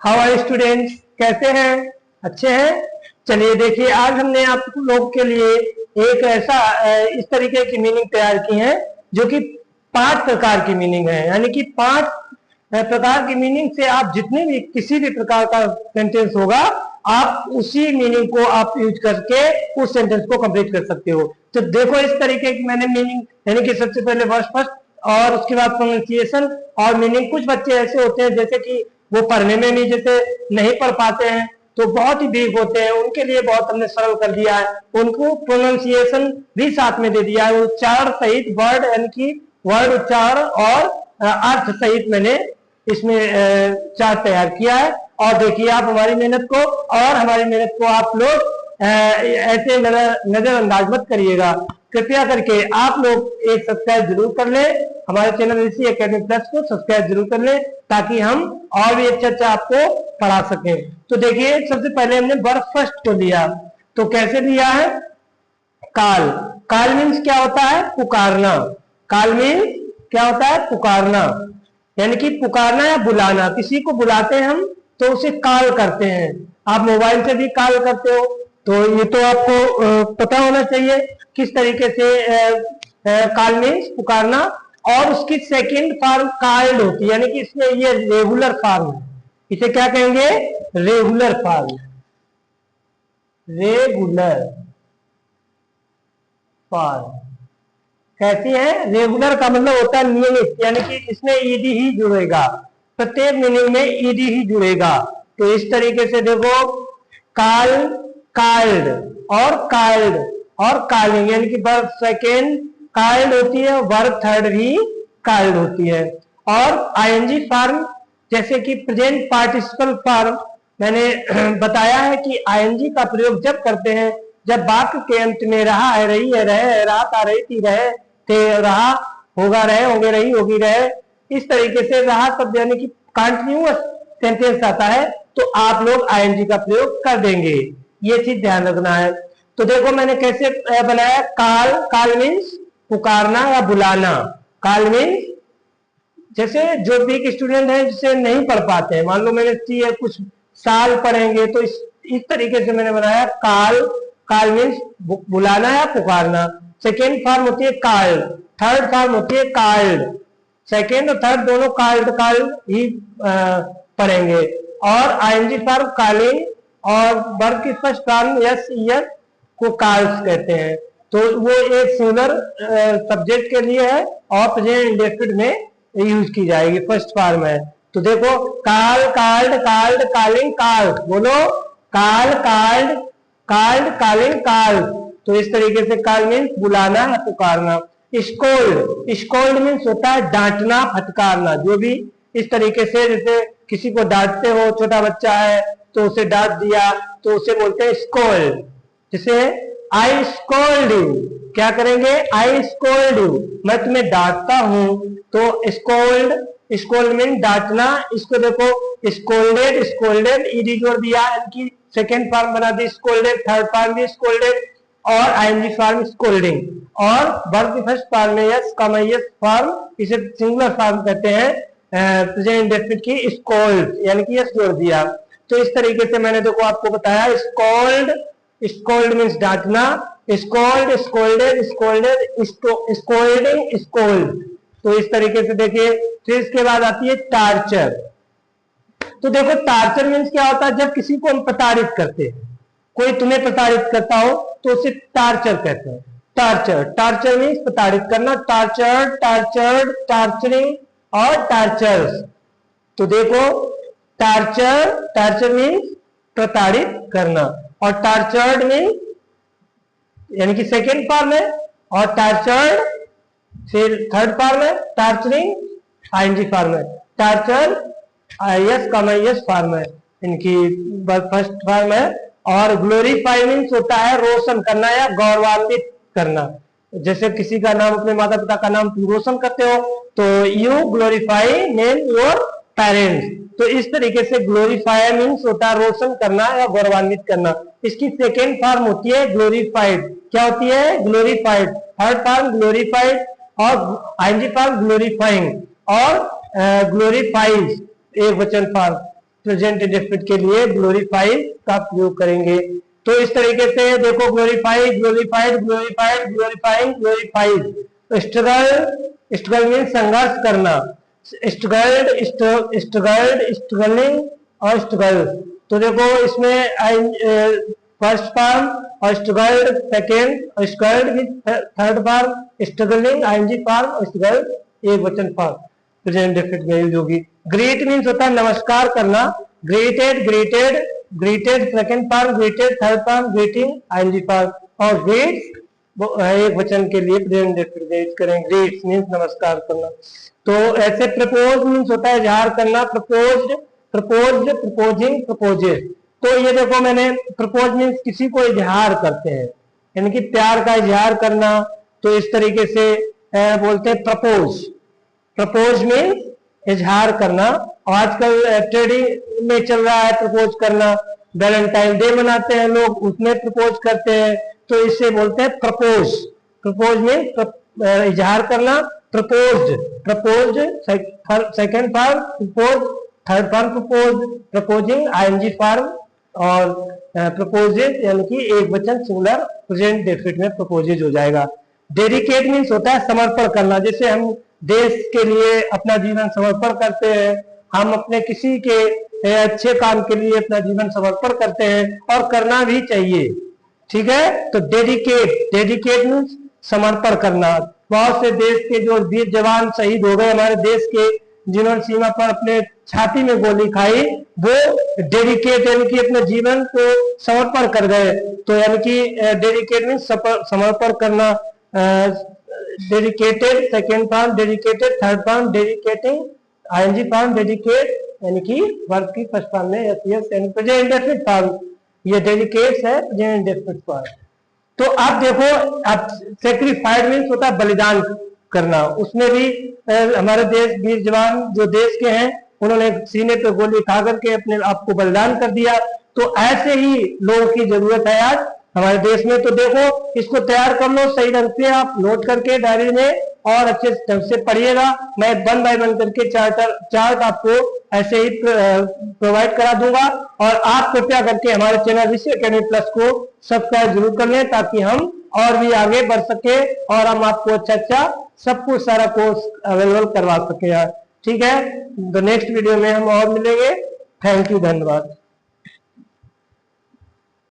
How are students, कैसे हैं? अच्छे हैं। चलिए देखिए, आज हमने आप लोग के लिए एक ऐसा इस तरीके की मीनिंग तैयार की है जो कि 5 प्रकार की मीनिंग है। यानी कि 5 प्रकार की मीनिंग से आप जितने भी किसी भी प्रकार का सेंटेंस होगा, आप उसी मीनिंग को आप यूज करके उस सेंटेंस को कंप्लीट कर सकते हो। तो देखो, इस तरीके की मैंने मीनिंग, यानी कि सबसे पहले वर्ड फर्स्ट और उसके बाद प्रोनाउंसिएशन और मीनिंग। कुछ बच्चे ऐसे होते हैं जैसे कि वो पढ़ने में भी जैसे नहीं पढ़ पाते हैं, तो बहुत ही वीक होते हैं, उनके लिए बहुत हमने सरल कर दिया है। उनको प्रोनाउंसिएशन भी साथ में दे दिया है, उच्चारण सहित वर्ड, यानी कि वर्ड उच्चारण और अर्थ सहित मैंने इसमें चार्ट तैयार किया है। और देखिए, आप हमारी मेहनत को और हमारी मेहनत को आप लोग ऐसे नजरअंदाज मत करिएगा। कृपया करके आप लोग एक सब्सक्राइब जरूर कर ले, हमारे चैनल ऋषि एकेडमी प्लस को सब्सक्राइब जरूर कर ले, ताकि हम और भी अच्छा आपको पढ़ा सके। तो देखिए, सबसे पहले हमने वर्ब फर्स्ट को लिया, तो कैसे लिया है? काल। काल मीन्स क्या होता है? पुकारना। काल मीन्स क्या होता है? पुकारना, यानी कि पुकारना या बुलाना। किसी को बुलाते हैं हम तो उसे कॉल करते हैं। आप मोबाइल से भी कॉल करते हो, तो ये तो आपको पता होना चाहिए किस तरीके से कॉल मीन्स पुकारना। और उसकी सेकंड फॉर्म कॉल्ड होती है, यानी कि इसमें ये रेगुलर फॉर्म है। इसे क्या कहेंगे? Regular form. रेगुलर फॉर्म कैसी है? रेगुलर का मतलब होता है नियमित, यानी कि इसमें ईडी ही जुड़ेगा, प्रत्येक मीनिंग में ईडी ही जुड़ेगा। तो इस तरीके से देखो, काल, काल्ड और काल्ड और कालिंग, यानी कि वर्ब सेकेंड काल्ड होती है, वर्ब थर्ड भी काल्ड होती है। और आईएनजी फॉर्म, जैसे कि प्रेजेंट पार्टिसिपल फॉर्म, मैंने बताया है कि आईएनजी का प्रयोग जब करते हैं जब वाक्य के अंत में रहा है, रही है, रहे, रात आ रही थी, रहे थे, रहा, होगा, रहे होंगे, रही होगी, रहे, इस तरीके से रहा शब्द यानी कि कंटिन्यूअस सेंटेंस आता है, तो आप लोग आईएनजी का प्रयोग कर देंगे। ये चीज ध्यान रखना है। तो देखो मैंने कैसे बनाया। काल, काल मीन्स पुकारना या बुलाना। काल मीन्स जैसे जो भी स्टूडेंट है जिसे नहीं पढ़ पाते हैं, मान लो मैंने कुछ साल पढ़ेंगे, तो इस तरीके से मैंने बनाया काल। काल मीन्स बुलाना या पुकारना। सेकेंड फॉर्म होती है काल्ड, थर्ड फॉर्म होती है काल्ड। सेकेंड और थर्ड दोनों काल्ड काल्ड ही पढ़ेंगे। और आईएनजी फॉर्म कालिंग और वर्ब की फर्स्ट फॉर्म यस ईयर को कॉल्स कहते हैं। तो वो एक सिंगुलर सब्जेक्ट के लिए है और प्रेजेंट इंडेफिनिट में यूज की जाएगी, फर्स्ट फॉर्म है। तो देखो, काल, काल्ड, काल्ड, कालिंग, काल। बोलो, काल, काल्ड, काल्ड, कालिंग, काल। तो इस तरीके से काल मीन्स बुलाना या पुकारना। स्कोल्ड, स्कोल्ड मीन्स होता है डांटना, फटकारना। जो भी इस तरीके से, जैसे किसी को डांटते हो, छोटा बच्चा है तो उसे डांट दिया, तो उसे बोलते हैं स्कोल्ड। जैसे आई स्कोल्ड यू, क्या करेंगे? आई स्कोल्ड यू, मैं तुम्हें डांटता हूं। तो स्कोल्ड, स्कोल्ड मीन डांटना। इसको देखो, स्कोल्डेड, स्कोल्डेड ईडी जोड़ दिया, इनकी सेकेंड फॉर्म बना दी स्कोल्डेड, थर्ड फॉर्म भी स्कोल्डेड और आईएनजी फॉर्म स्कोल्डिंग। और वर्ब की फर्स्ट फॉर्म में यस कॉमा यस फॉर्म, इसे सिंगुलर फॉर्म कहते हैं, प्रेजेंट इंडेफिनिट की स्कोल्ड, यानी कि यस जोड़ दिया। तो इस तरीके से मैंने देखो आपको बताया। स्कोल्ड, स्कोल्ड मीन्स डांटना, scold, scolded, scolded, scolding, scold. तो इस तरीके से देखिए। फिर इसके बाद आती है टार्चर। तो देखो, टार्चर मीन्स क्या होता है? जब किसी को हम प्रताड़ित करते हैं, कोई तुम्हें प्रताड़ित करता हो तो उसे टार्चर कहते हैं। टार्चर, टार्चर मीन्स प्रताड़ित करना। टार्चर, टार्चर्ड, टार्चरिंग और टार्चर्स। तो देखो, टार्चर, टार्चर मीन्स प्रताड़ित करना, और टार्चर्ड मीन्स यानी कि सेकेंड फॉर्म है, और टार्चर्ड फिर थर्ड फॉर्म है, टार्चरिंग आईएनजी फॉर्म है, torture yes comma yes form है, इनकी फर्स्ट फॉर्म है। और ग्लोरीफाई मीन्स होता है रोशन करना या गौरवान्वित करना। जैसे किसी का नाम, अपने माता पिता का नाम तुम रोशन करते हो, तो you glorify name your parents. तो इस तरीके से ग्लोरीफाई मीन्स होता है रोशन करना या गौरवान्वित करना। इसकी सेकेंड फॉर्म होती है ग्लोरीफाइड। क्या होती है? ग्लोरीफाइड। थर्ड फॉर्म ग्लोरीफाइड और आईएनजी फॉर्म ग्लोरीफाइंग और ग्लोरीफाइज एक वचन फॉर्म। प्रेजेंट इंडेफिनिट के लिए ग्लोरीफाइड का प्रयोग करेंगे। तो इस तरीके से देखो glorified, glorified, glorified, glorifying, glorified. Struggle, struggle mean संघर्ष करना, स्ट्रगल्ड, स्ट्रगल्ड, स्ट्रगलिंग और स्ट्रगल। तो देखो इसमें फर्स्ट फॉर्म और स्ट्रगल्ड सेकेंड, और struggled with third form, struggling I N G form और स्ट्रगल एक वचन फॉर्म प्रेजेंट इंडेफिनिट में यूज होगी। ग्रीट मीन्स होता है नमस्कार करना, greeted, greeted, greeted second form, greeted third form, greeting I N G form, और ग्रीट्स एक वचन के लिए प्रेजेंट इंडेफिनिट यूज करें। ग्रीट्स मीन्स नमस्कार करना। तो ऐसे प्रपोज मीन्स होता है इजहार करना, प्रपोज्ड, प्रपोज्ड, प्रपोजिंग, प्रपोजेस। तो ये देखो मैंने प्रपोज मीन्स किसी को इजहार करते हैं, यानी कि प्यार का इजहार करना, तो इस तरीके से बोलते हैं प्रपोज। प्रपोज मीन्स इजहार करना। और आजकल ट्रेडिंग में चल रहा है प्रपोज करना, वैलेंटाइन डे मनाते हैं लोग, उसमें प्रपोज करते हैं, तो इसे बोलते हैं प्रपोज। प्रपोज मीन्स इजहार करना, proposed, proposed second form, propose third form, propose, proposing I N G form, और प्रपोजेज यानी कि एक वचन सिंगुलर प्रेजेंट इंडेफिनिट में प्रपोजेज हो जाएगा। डेडिकेट मीन्स होता है समर्पण करना, जैसे हम देश के लिए अपना जीवन समर्पण करते हैं, हम अपने किसी के अच्छे काम के लिए अपना जीवन समर्पण करते हैं, और करना भी चाहिए, ठीक है। तो डेडिकेट, डेडिकेट मीन्स समर्पण करना। बहुत से देश के जो वीर जवान शहीद हो गए हमारे देश के, जिन्होंने सीमा पर अपने छाती में गोली खाई, वो डेडिकेट यानी कि अपने जीवन को समर्पण कर गए। तो यानी कि डेडिकेट मीन्स समर्पण करना। Dedicated second form, dedicated third form, dedicating I N G form, dedicate यानी कि वर्ब की फर्स्ट फॉर्म में एसएस यानी प्रेजेंट इंडेफिनिट फॉर्म, ये डेडिकेट्स है प्रेजेंट इंडेफिनिट फॉर्म। तो आप देखो, आप सेक्रीफाइड मीन्स होता है बलिदान करना, उसमें भी हमारे देश वीर जवान जो देश के हैं, उन्होंने सीने पे गोली खा करके अपने आप को बलिदान कर दिया। तो ऐसे ही लोगों की जरूरत है आज हमारे देश में। तो देखो, इसको तैयार कर लो सही ढंग से, आप नोट करके डायरी में, और अच्छे ढंग से पढ़िएगा। मैं 1 बाय 1 करके चार्ट आपको ऐसे ही प्रोवाइड करा दूंगा। और आप कृपया करके हमारे चैनल ऋषि एकेडमी प्लस को सब्सक्राइब जरूर कर लें, ताकि हम और भी आगे बढ़ सके और हम आपको अच्छा सब कुछ सारा कोर्स अवेलेबल करवा सके यार, ठीक है। तो नेक्स्ट वीडियो में हम और मिलेंगे। थैंक यू, धन्यवाद।